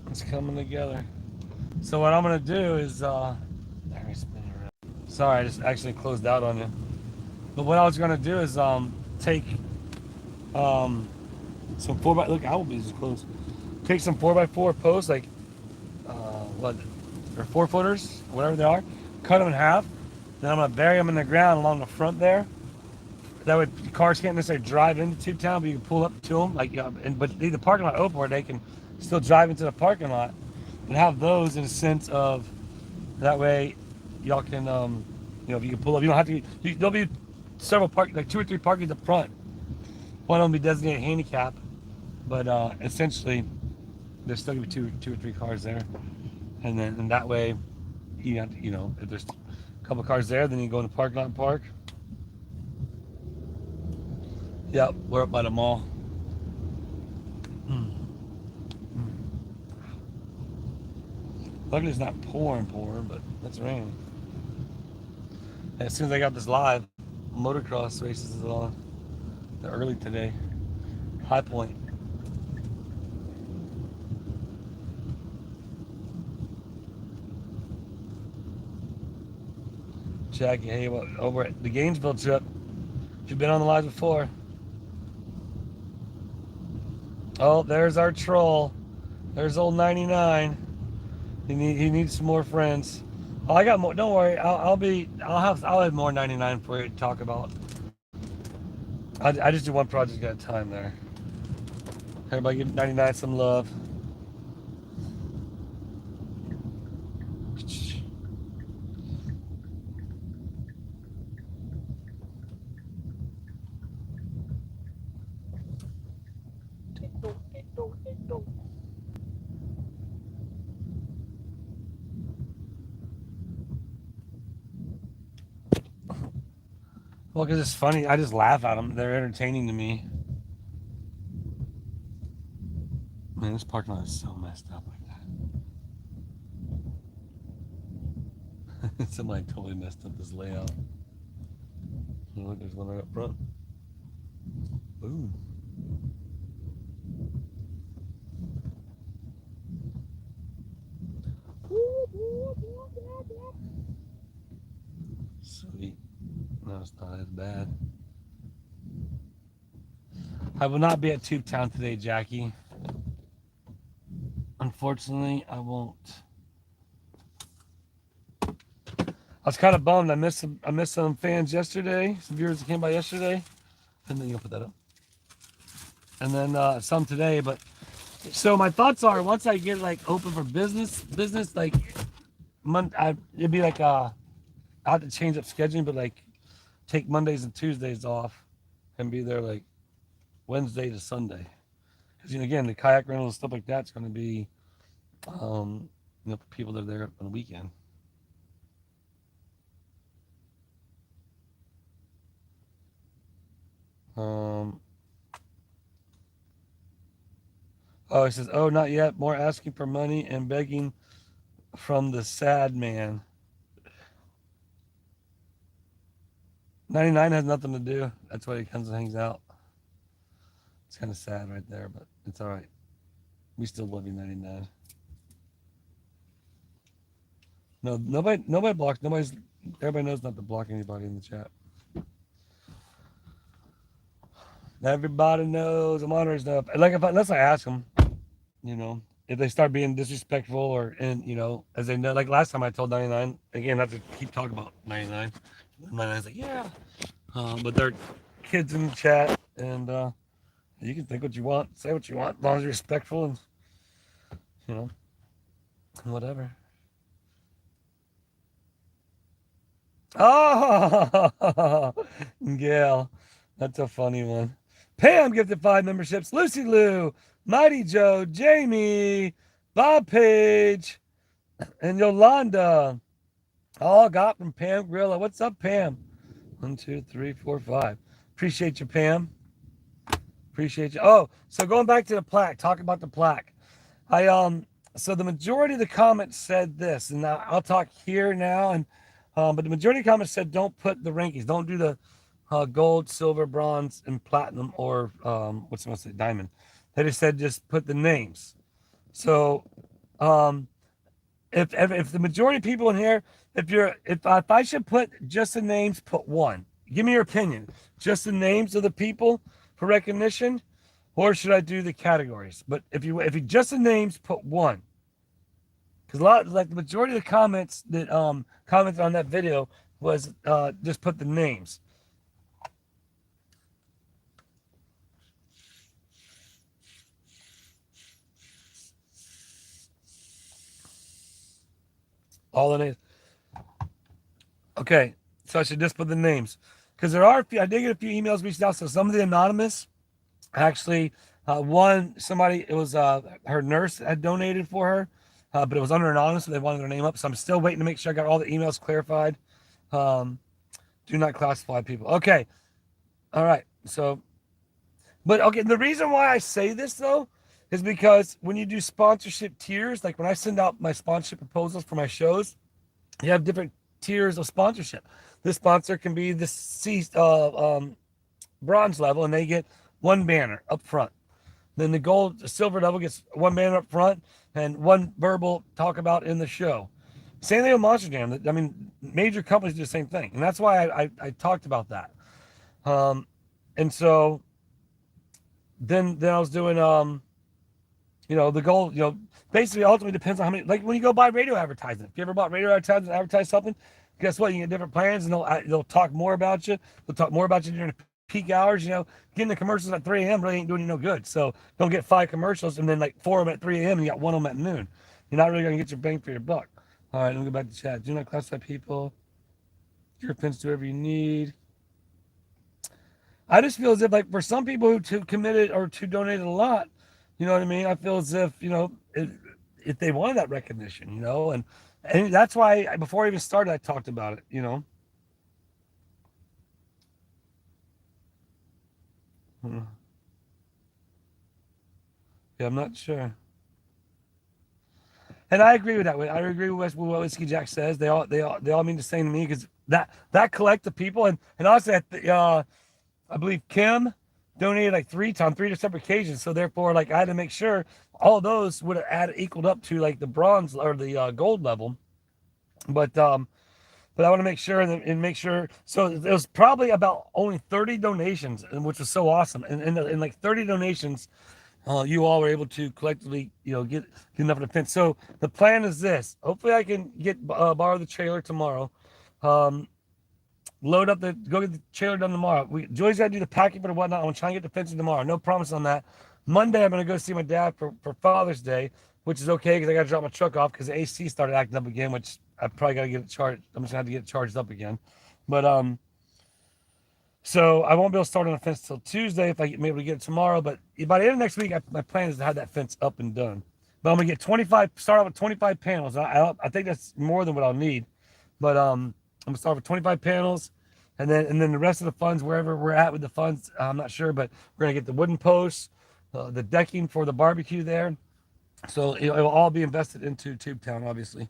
[SPEAKER 1] It's coming together. So what I'm gonna do is, let me spin around. Sorry, I just actually closed out on you. But what I was gonna do is take some 4x. Look, Applebee's is closed. Take some 4x4 posts, like what, or 4-footers, whatever they are. Cut them in half. Then I'm gonna bury them in the ground along the front there. That way, cars can't necessarily drive into Tubetown, but you can pull up to them. Like, but leave the parking lot open where they can still drive into the parking lot, and have those in a sense of that way, y'all can if you can pull up, you don't have to. There'll be several like 2 or 3 parkings up front. One of them will be designated handicap, but essentially there's still gonna be two or three cars there, and that way, you have to, if there's a couple cars there, then you go in the parking lot and park. Yep, we're up by the mall. Luckily it's not pouring, but it's raining. And as soon as I got this live, motocross races is on. They're early today. High Point. Jackie, hey, over at the Gainesville trip, if you've been on the live before. Oh, there's our troll. There's old 99. He needs some more friends. Oh, I got more. Don't worry. I'll have more 99 for you to talk about. I just do one project at a time there. Everybody give 99 some love. Well, because it's funny. I just laugh at them. They're entertaining to me. Man, this parking lot is so messed up like that. Somebody totally messed up this layout. Oh, look, there's one right up front. Boom. Sweet. No, it's not as bad. I will not be at Tubetown today, Jackie. Unfortunately, I won't. I was kind of bummed. I missed some fans yesterday. Some viewers that came by yesterday. And then you'll put that up. And then some today. But so my thoughts are, once I get like open for business like it'd be like I have to change up scheduling, but like take Mondays and Tuesdays off and be there like Wednesday to Sunday. Because again, the kayak rental and stuff like that's going to be for people that are there on the weekend. Oh, it says, oh, not yet. More asking for money and begging from the sad man. 99 has nothing to do. That's why he comes and hangs out. It's kind of sad right there, but it's all right. We still love you, 99. No, nobody blocks. Everybody knows not to block anybody in the chat. Everybody knows. The monitors know. Like unless I ask them, you know, if they start being disrespectful or and as they know, like last time I told 99 again, not to keep talking about 99. 99's like, yeah, but they're kids in the chat, and you can think what you want, say what you want, as long as you're respectful and you know, whatever. Oh, Gail, that's a funny one. Pam gifted 5 memberships. Lucy Lou, Mighty Joe, Jamie, Bob Page, and Yolanda. All got from Pam Grillo. What's up, Pam? 1, 2, 3, 4, 5. Appreciate you, Pam. Appreciate you. Oh, so going back to the plaque, talk about the plaque. So the majority of the comments said this, and now I'll talk here now, and but the majority of the comments said don't put the rankings, don't do the gold, silver, bronze, and platinum, or what's supposed to say, diamond. They just said just put the names. So if the majority of people in here, if I should put just the names, put 1. Give me your opinion. Just the names of the people for recognition, or should I do the categories? But if you just the names, put 1. Because like the majority of the comments that commented on that video was just put the names. All the names. Okay, so I should just put the names. Because there are a few, I did get a few emails reached out. So some of the anonymous, actually, somebody, it was her nurse had donated for her, but it was under anonymous, so they wanted their name up. So I'm still waiting to make sure I got all the emails clarified. Do not classify people. Okay. All right. So, but okay, the reason why I say this though is because when you do sponsorship tiers, like when I send out my sponsorship proposals for my shows, you have different tiers of sponsorship. This sponsor can be the bronze level, and they get 1 banner up front. Then the silver level gets 1 banner up front and 1 verbal talk about in the show. Same thing with Monster Jam. I mean, major companies do the same thing, and that's why I talked about that. And so then I was doing the goal, basically ultimately depends on how many, like when you go buy radio advertising. If you ever bought radio advertising, advertise something, guess what? You get different plans, and they'll talk more about you. They'll talk more about you during the peak hours. Getting the commercials at 3 a.m. really ain't doing you no good. So don't get 5 commercials and then like 4 of them at 3 a.m. and you got 1 of them at noon. You're not really gonna get your bang for your buck. All right, let me go back to chat. Do not classify people. Your offense to whatever you need. I just feel as if, like, for some people who committed or who donated a lot, you know what I mean? I feel as if, if they wanted that recognition, and that's why before I even started, I talked about it, Yeah, I'm not sure. And I agree with that. I agree with what Whiskey Jack says. They all mean the same to me, because that collective people, and honestly, I believe Kim donated like 3 times, 3 separate occasions. So therefore, like, I had to make sure all those would have equaled up to like the bronze or the gold level. But I want to make sure and make sure. So it was probably about only 30 donations, which was so awesome. And in like 30 donations, you all were able to collectively, get enough of the fence. So the plan is this. Hopefully I can borrow the trailer tomorrow. Go get the trailer done tomorrow. Joy's got to do the packing for the whatnot. I'm going to try and get the fencing tomorrow. No promise on that. Monday, I'm going to go see my dad for Father's Day, which is okay because I got to drop my truck off because the AC started acting up again, which I probably got to get it charged. I'm just going to have to get it charged up again. But, so I won't be able to start on the fence till Tuesday if I may be able to get it tomorrow. But by the end of next week, my plan is to have that fence up and done. But I'm going to get start out with 25 panels. I think that's more than what I'll need. But, I'm going to start with 25 panels. And then the rest of the funds, wherever we're at with the funds, I'm not sure, but we're going to get the wooden posts, the decking for the barbecue there. So it'll all be invested into Tubetown, obviously.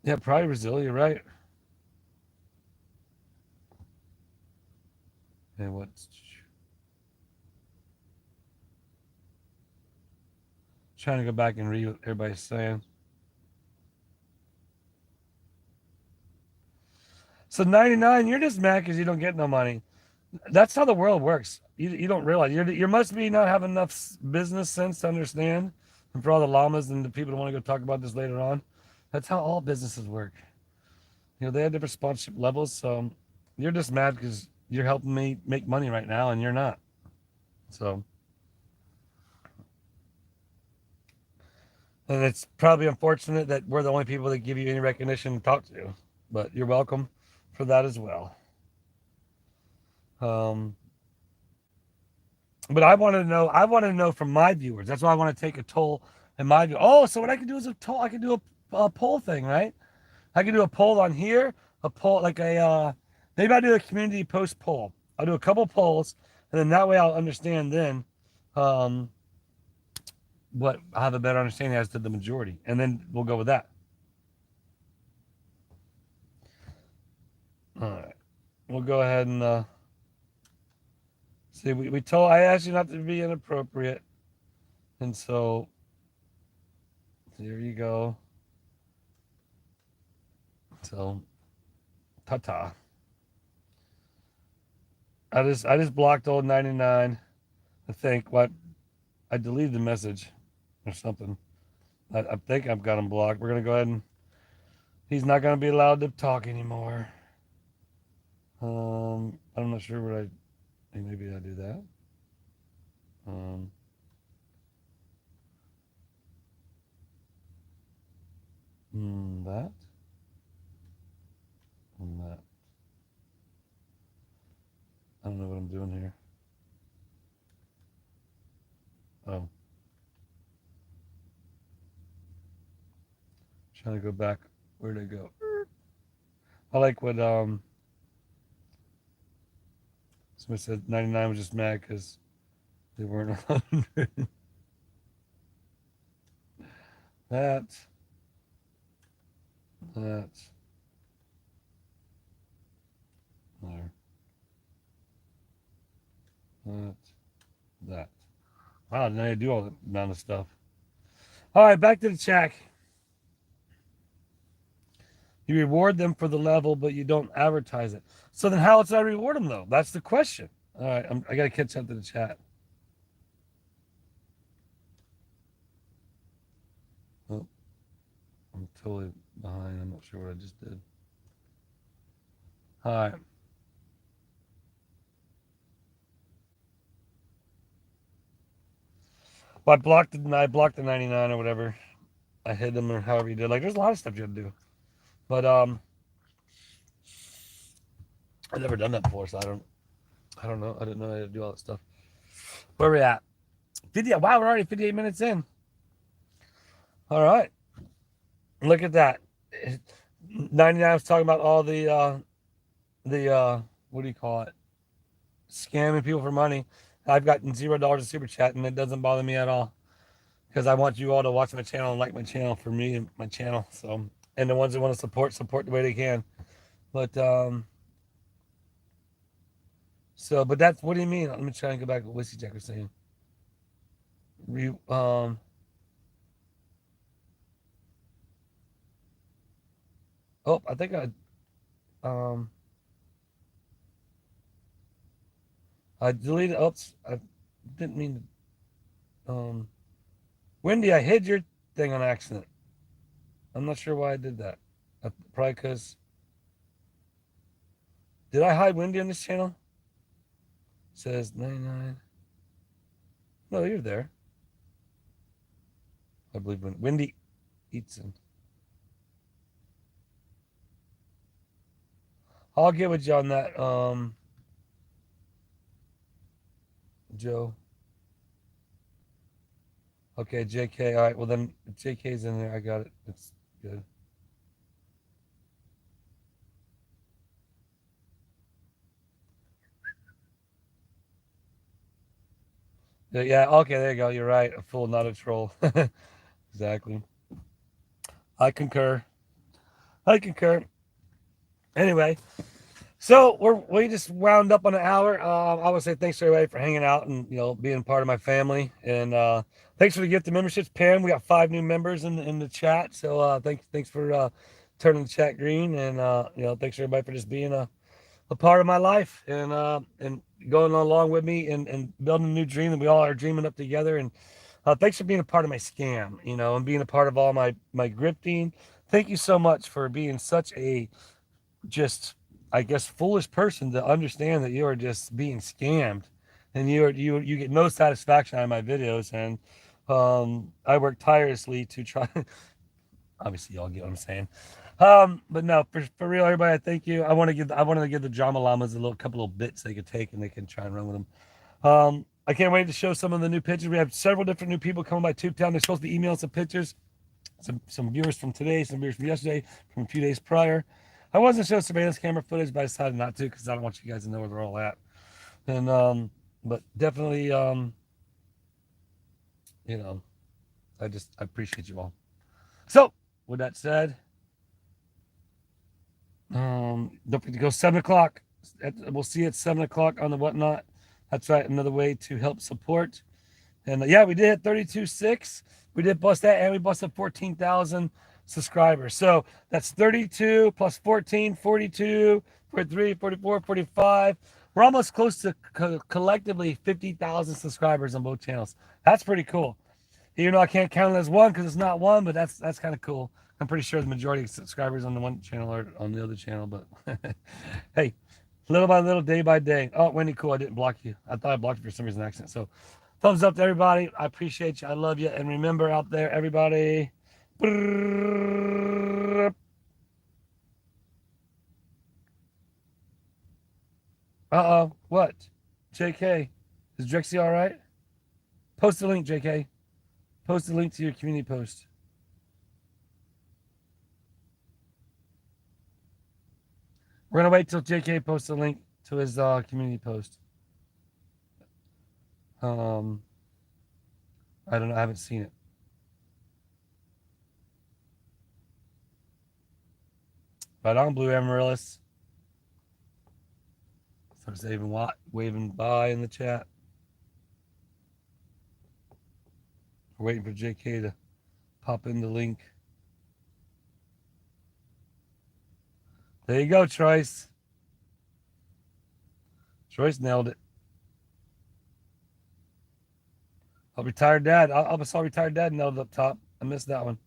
[SPEAKER 1] Yeah, probably Brazil. You're right. And what's trying to go back and read what everybody's saying. So 99, you're just mad because you don't get no money. That's how the world works. You don't realize you must be not have enough business sense to understand. And for all the llamas and the people who want to go talk about this later on, that's how all businesses work. They have different sponsorship levels. So you're just mad because you're helping me make money right now and you're not. So, and it's probably unfortunate that we're the only people that give you any recognition to talk to, but you're welcome for that as well. Um, but I want to know. I want to know from my viewers. That's why I want to take a toll in my view. Oh, so what I can do is a toll. I can do a poll thing, right? I can do a poll on here. A poll like a maybe I do a community post poll. I'll do a couple polls, and then that way I'll understand then um, what I have a better understanding as to the majority, and then we'll go with that. All right, we'll go ahead and see. We told I asked you not to be inappropriate, and so here you go. So, ta-ta. I just blocked old 99. I think what I deleted the message or something. I think I've got him blocked. We're gonna go ahead and he's not gonna be allowed to talk anymore. I'm not sure what maybe I do that. Um, that and that. I don't know what I'm doing here. Oh, trying to go back. Where'd I go? I like what somebody said 99 was just mad because they weren't 100. that, that, there, that. Wow, now you do all that amount of stuff. All right, back to the check. You reward them for the level, but you don't advertise it. So then, how else do I reward them though? That's the question. All right, I got to catch up to the chat. Oh, I'm totally behind. I'm not sure what I just did. All right. Well, I blocked the 99 or whatever. I hid them or however you did. Like, there's a lot of stuff you have to do. But I've never done that before, so I don't know. I didn't know how to do all that stuff. Where are we at? 50. Wow, we're already 58 minutes in. All right. Look at that. 99 was talking about all the what do you call it? Scamming people for money. I've gotten $0 in super chat, and it doesn't bother me at all because I want you all to watch my channel and like my channel for me and my channel. So, and the ones that want to support the way they can. But but that's what do you mean? Let me try and go back to what Whiskey Jack was saying. Oh, I think I deleted. Oops, I didn't mean to. Wendy, I hid your thing on accident. I'm not sure why I did that. Probably because. Did I hide Wendy on this channel? It says 99. No, you're there. I believe Wendy Eatson. I'll get with you on that, Joe. Okay, JK. All right. Well, then if JK's in there, I got it. It's good. Yeah. Okay. There you go. You're right. A fool, not a troll. Exactly. I concur. I concur. Anyway, so we just wound up on an hour. I would say thanks to everybody for hanging out and being part of my family. And thanks for the gift of memberships, Pam. We got 5 new members in the chat. So thanks for turning the chat green. And thanks everybody for just being a part of my life and going along with me and building a new dream that we all are dreaming up together. And thanks for being a part of my scam, and being a part of all my grifting. Thank you so much for being such a just, I guess, foolish person to understand that you are just being scammed, and you get no satisfaction out of my videos. And I work tirelessly to try. Obviously, y'all get what I'm saying. But no, for real, everybody, I thank you. I wanted to give the drama llamas a little couple of bits they could take and they can try and run with them. I can't wait to show some of the new pictures. We have several different new people coming by Tubetown. They're supposed to be emailing some pictures. Some viewers from today, some viewers from yesterday, from a few days prior. I wasn't showing surveillance camera footage, but I decided not to because I don't want you guys to know where they're all at. And but definitely, I appreciate you all. So with that said, don't forget to go 7 o'clock. We'll see you at 7 o'clock on the whatnot. That's right, another way to help support. And yeah, we did hit 32.6. We did bust that, and we busted 14,000 subscribers. So that's 32 plus 14, 42, 43, 44, 45. We're almost close to collectively 50,000 subscribers on both channels. That's pretty cool. Even though I can't count it as one because it's not one, but that's kind of cool. I'm pretty sure the majority of subscribers on the one channel are on the other channel. But hey, little by little, day by day. Oh, Wendy, cool. I didn't block you. I thought I blocked you for some reason, accident. So thumbs up to everybody. I appreciate you. I love you. And remember out there, everybody. Uh-oh. What? JK. Is Drexy all right? Post the link, JK. Post the link to your community post. We're going to wait till JK posts a link to his community post. I don't know. I haven't seen it. Right on, Blue Amaryllis. Starts even waving by in the chat. We're waiting for JK to pop in the link. There you go, Trice. Trice nailed it. I'll retired dad. I saw retired dad nailed it up top. I missed that one.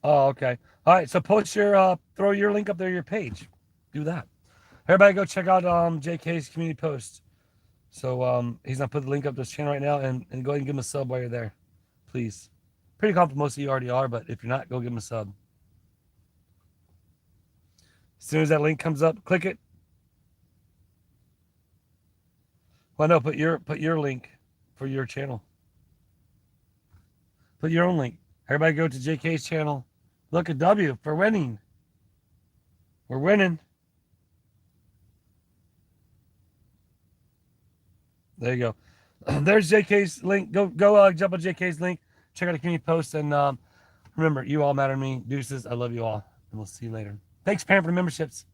[SPEAKER 1] Oh, okay. All right. So post your throw your link up there, your page. Do that. Everybody go check out JK's community post. So he's gonna put the link up to his channel right now and go ahead and give him a sub while you're there. Please. Pretty confident most of you already are, but if you're not, go give him a sub. As soon as that link comes up, click it. Well, no, put your link for your channel. Put your own link. Everybody go to JK's channel. Look at W for winning. We're winning. There you go. There's JK's link. Go jump on JK's link. Check out the community post. And remember, you all matter to me. Deuces, I love you all. And we'll see you later. Thanks, Pam, for the memberships.